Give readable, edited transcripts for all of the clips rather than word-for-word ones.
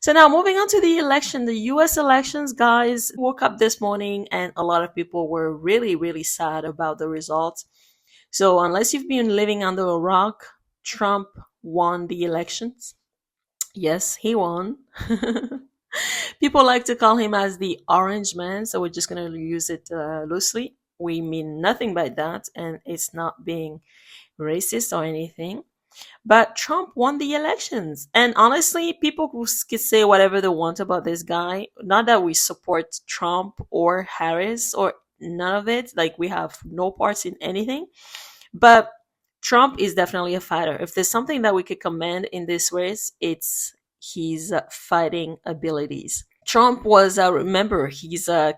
So now moving on to the election, the US elections, guys, woke up this morning and a lot of people were really, really sad about the results. So unless you've been living under a rock, Trump won the elections. Yes, he won. People like to call him as the orange man, so we're just going to use it loosely. We mean nothing by that, and it's not being racist or anything. But Trump won the elections. And honestly, people could say whatever they want about this guy. Not that we support Trump or Harris or none of it. Like, we have no parts in anything. But Trump is definitely a fighter. If there's something that we could commend in this race, it's his fighting abilities. Trump was, remember, he's a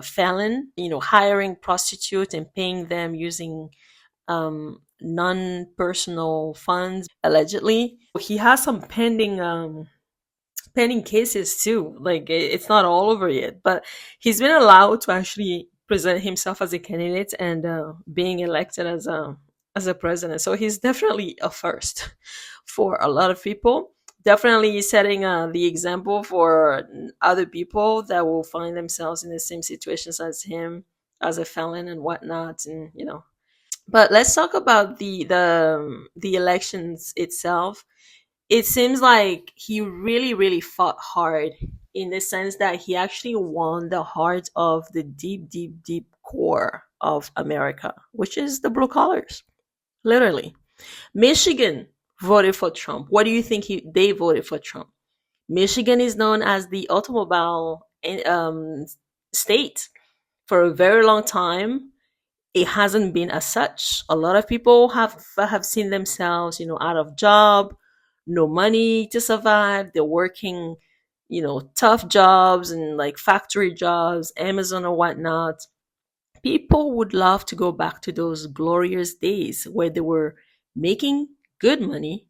felon, hiring prostitutes and paying them using non-personal funds, allegedly. He has some pending cases too. Like, it's not all over yet, but he's been allowed to actually present himself as a candidate and being elected as a president. So he's definitely a first for a lot of people. Definitely setting the example for other people that will find themselves in the same situations as him, as a felon and whatnot, and But let's talk about the elections itself. It seems like he really, really fought hard in the sense that he actually won the heart of the deep, deep, deep core of America, which is the blue collars, literally. Michigan voted for Trump. What do you think they voted for Trump? Michigan is known as the automobile state. For a very long time, it hasn't been as such. A lot of people have seen themselves, out of job, no money to survive. They're working, tough jobs and like factory jobs, Amazon or whatnot. People would love to go back to those glorious days where they were making good money,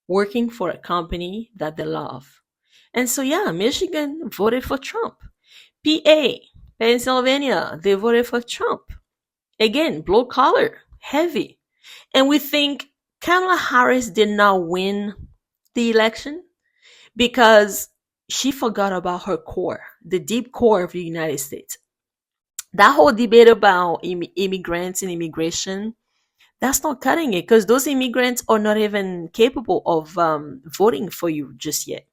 working for a company that they love. And so, yeah, Michigan voted for Trump. PA, Pennsylvania, they voted for Trump. Again, blue collar, heavy. And we think Kamala Harris did not win the election because she forgot about her core, the deep core of the United States. That whole debate about immigrants and immigration, that's not cutting it because those immigrants are not even capable of voting for you just yet.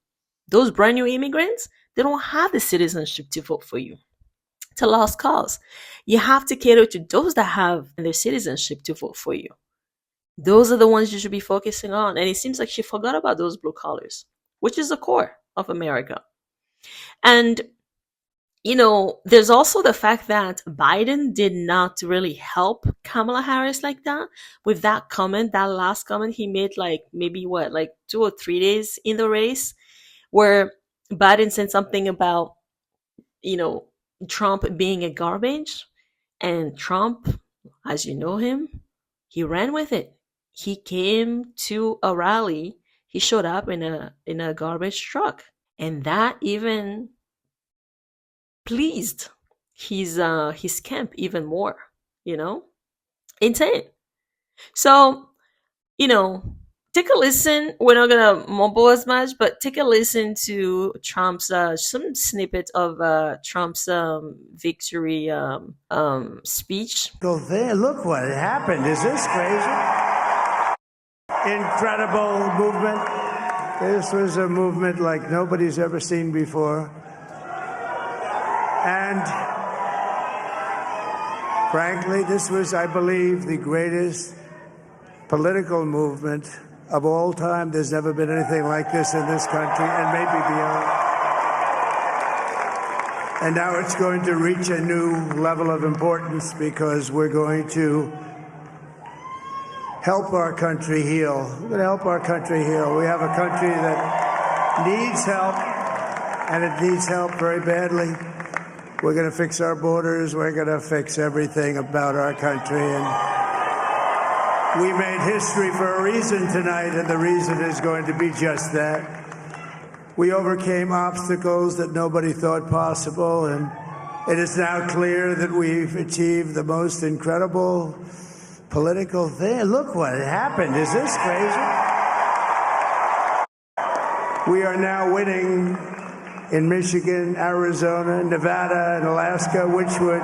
Those brand new immigrants, they don't have the citizenship to vote for you. It's a lost cause. You have to cater to those that have their citizenship to vote for you. Those are the ones you should be focusing on. And it seems like she forgot about those blue collars, which is the core of America. And, there's also the fact that Biden did not really help Kamala Harris like that with that comment, that last comment he made, like maybe 2 or 3 days in the race, where Biden said something about, Trump being a garbage. And Trump, as you know him, he ran with it. He came to a rally. He showed up in a garbage truck, and that even pleased his camp even more. Insane. So, take a listen. We're not gonna mumble as much, but take a listen to Trump's some snippet of Trump's victory speech. Go there. Look what happened. Is this crazy? Incredible movement. This was a movement like nobody's ever seen before. And frankly, this was, I believe, the greatest political movement of all time. There's never been anything like this in this country and maybe beyond. And now it's going to reach a new level of importance because we're going to help our country heal. We're going to help our country heal. We have a country that needs help, and it needs help very badly. We're going to fix our borders. We're going to fix everything about our country. And we made history for a reason tonight, and the reason is going to be just that. We overcame obstacles that nobody thought possible, and it is now clear that we've achieved the most incredible political thing. Look what happened. Is this crazy? We are now winning in Michigan, Arizona, Nevada, and Alaska, which would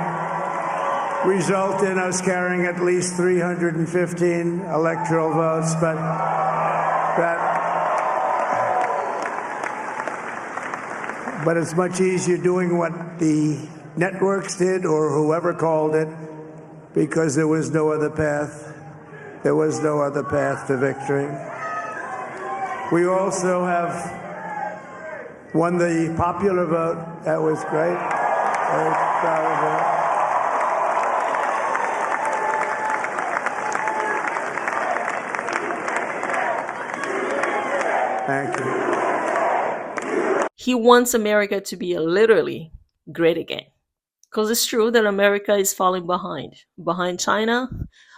result in us carrying at least 315 electoral votes. But it's much easier doing what the networks did or whoever called it, because there was no other path. There was no other path to victory. We also have won the popular vote. That was great. Very proud of that. Thank you. He wants America to be literally great again. Because it's true that America is falling behind China,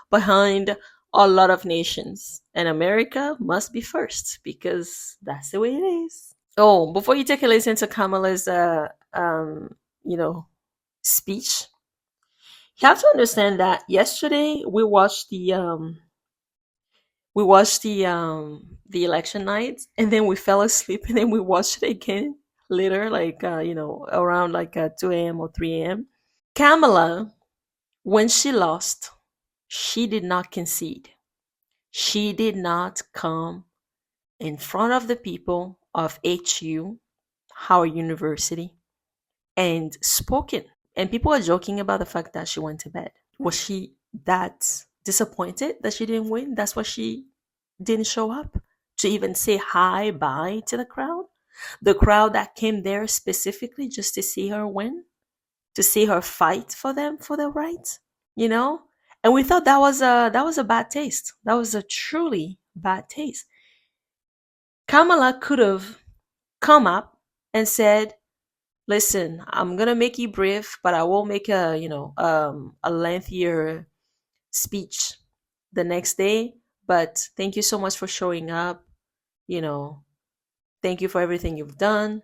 behind a lot of nations. And America must be first because that's the way it is. Oh, before you take a listen to Kamala's, speech, you have to understand that yesterday we watched the election night, and then we fell asleep, and then we watched it again later, like around like 2 a.m. or 3 a.m. Kamala, when she lost, she did not concede. She did not come in front of the people of HU, Howard University, and spoken. And people are joking about the fact that she went to bed. Was she that disappointed that she didn't win? That's why she didn't show up to even say hi, bye to the crowd. The crowd that came there specifically just to see her win, to see her fight for them, for their rights, you know? And we thought that was a bad taste. That was a truly bad taste. Kamala could have come up and said, listen, I'm gonna make you brief, but I will make a lengthier speech the next day. But thank you so much for showing up. Thank you for everything you've done.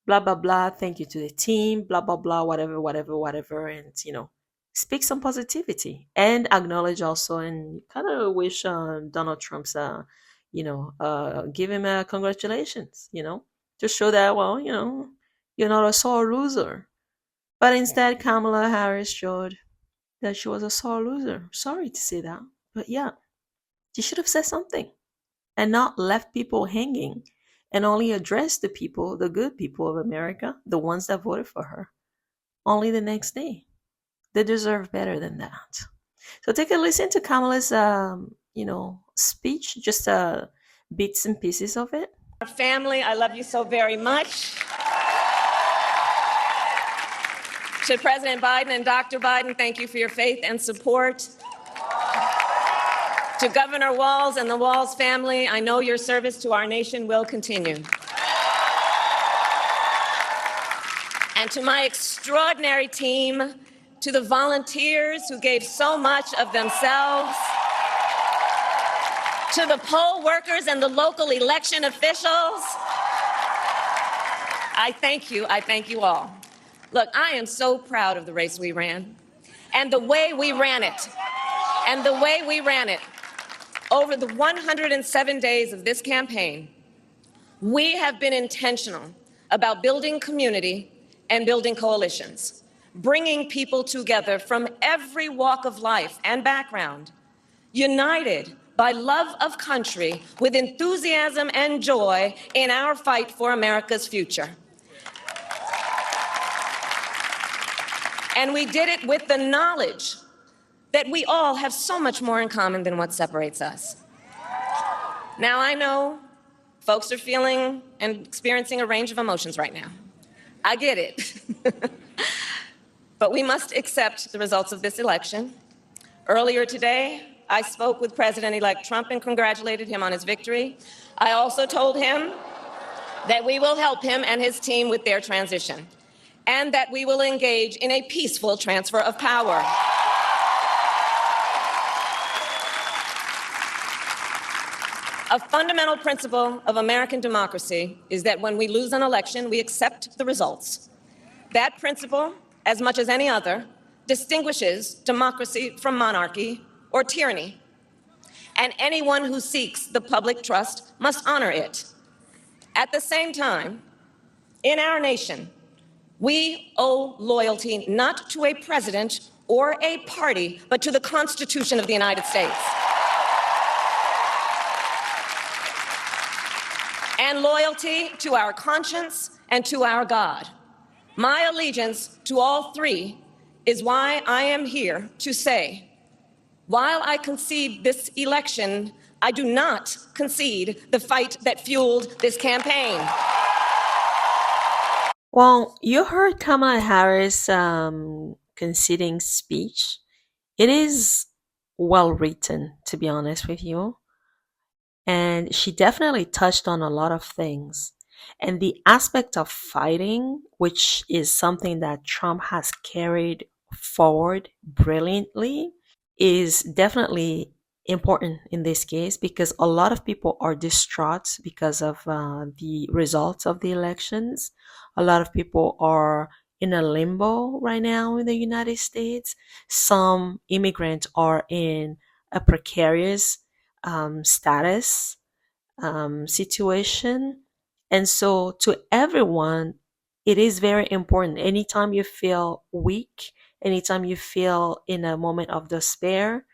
Blah blah blah. Thank you to the team. Blah blah blah. Whatever. And speak some positivity and acknowledge also, and kind of wish Donald Trump's give him a congratulations. To show that you're not a sore loser. But instead, Kamala Harris showed that she was a sore loser. Sorry to say that. But yeah, she should have said something and not left people hanging and only addressed the people, the good people of America, the ones that voted for her, only the next day. They deserve better than that. So take a listen to Kamala's, speech, just bits and pieces of it. Our family, I love you so very much. To President Biden and Dr. Biden, thank you for your faith and support. To Governor Walz and the Walz family, I know your service to our nation will continue. And to my extraordinary team, to the volunteers who gave so much of themselves, to the poll workers and the local election officials, I thank you all. Look, I am so proud of the race we ran and the way we ran it. Over the 107 days of this campaign, we have been intentional about building community and building coalitions, bringing people together from every walk of life and background, united by love of country with enthusiasm and joy in our fight for America's future. And we did it with the knowledge that we all have so much more in common than what separates us. Now, I know folks are feeling and experiencing a range of emotions right now. I get it. But we must accept the results of this election. Earlier today, I spoke with President-elect Trump and congratulated him on his victory. I also told him that we will help him and his team with their transition, and that we will engage in a peaceful transfer of power. A fundamental principle of American democracy is that when we lose an election, we accept the results. That principle, as much as any other, distinguishes democracy from monarchy or tyranny. And anyone who seeks the public trust must honor it. At the same time, in our nation, we owe loyalty not to a president or a party, but to the Constitution of the United States. And loyalty to our conscience and to our God. My allegiance to all three is why I am here to say, while I concede this election, I do not concede the fight that fueled this campaign. Well, you heard Kamala Harris conceding speech. It is well written, to be honest with you. And she definitely touched on a lot of things. And the aspect of fighting, which is something that Trump has carried forward brilliantly, is definitely important in this case because a lot of people are distraught because of the results of the elections. A lot of people are in a limbo right now in the United States. Some immigrants are in a precarious status situation. And so, to everyone, it is very important. Anytime you feel weak, anytime you feel in a moment of despair,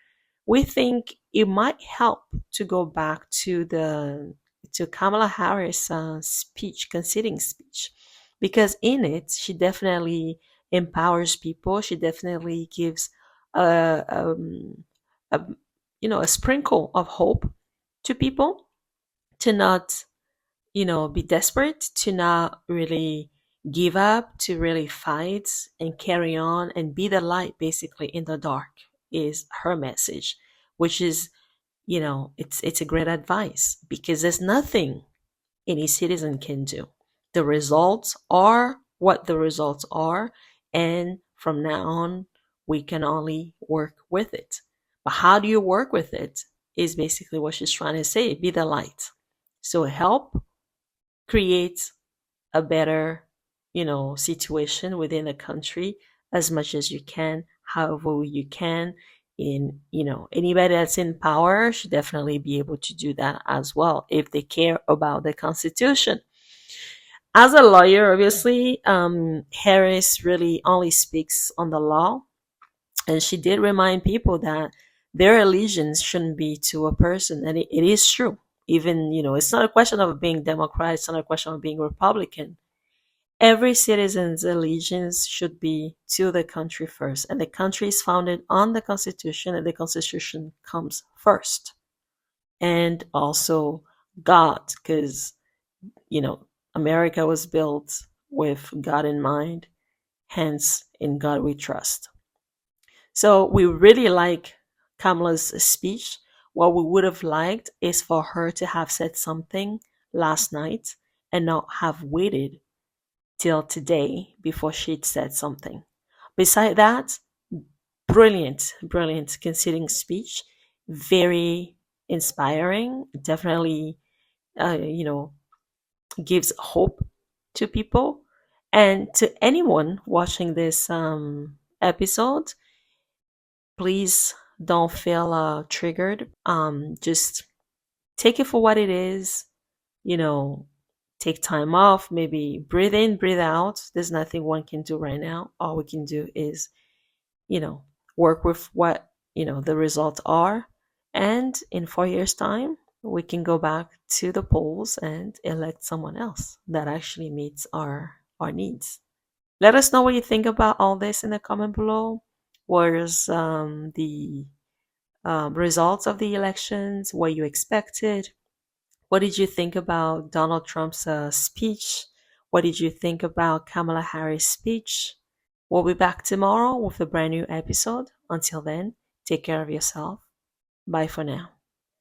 we think it might help to go back to Kamala Harris' speech, conceding speech, because in it she definitely empowers people. She definitely gives a, a a sprinkle of hope to people to not be desperate, to not really give up, to really fight and carry on and be the light basically in the dark is her message, which is, it's a great advice because there's nothing any citizen can do. The results are what the results are, and from now on, we can only work with it. But how do you work with it is basically what she's trying to say, be the light. So help create a better, situation within the country as much as you can, however you can. Anybody that's in power should definitely be able to do that as well if they care about the Constitution. As a lawyer, obviously, Harris really only speaks on the law, and she did remind people that their allegiance shouldn't be to a person, and it is true. Even, it's not a question of being Democrat, it's not a question of being Republican. Every citizen's allegiance should be to the country first, and the country is founded on the Constitution, and the Constitution comes first. And also God, because, America was built with God in mind, hence, in God we trust. So we really like Kamala's speech. What we would have liked is for her to have said something last night and not have waited till today before she'd said something. Beside that, brilliant conceding speech, very inspiring, definitely, gives hope to people. And to anyone watching this episode, please don't feel triggered. Just take it for what it is. Take time off, maybe breathe in, breathe out. There's nothing one can do right now. All we can do is, work with what, the results are. And in 4 years' time, we can go back to the polls and elect someone else that actually meets our needs. Let us know what you think about all this in the comment below. Was the results of the elections what you expected? What did you think about Donald Trump's speech? What did you think about Kamala Harris' speech? We'll be back tomorrow with a brand new episode. Until then, take care of yourself. Bye for now.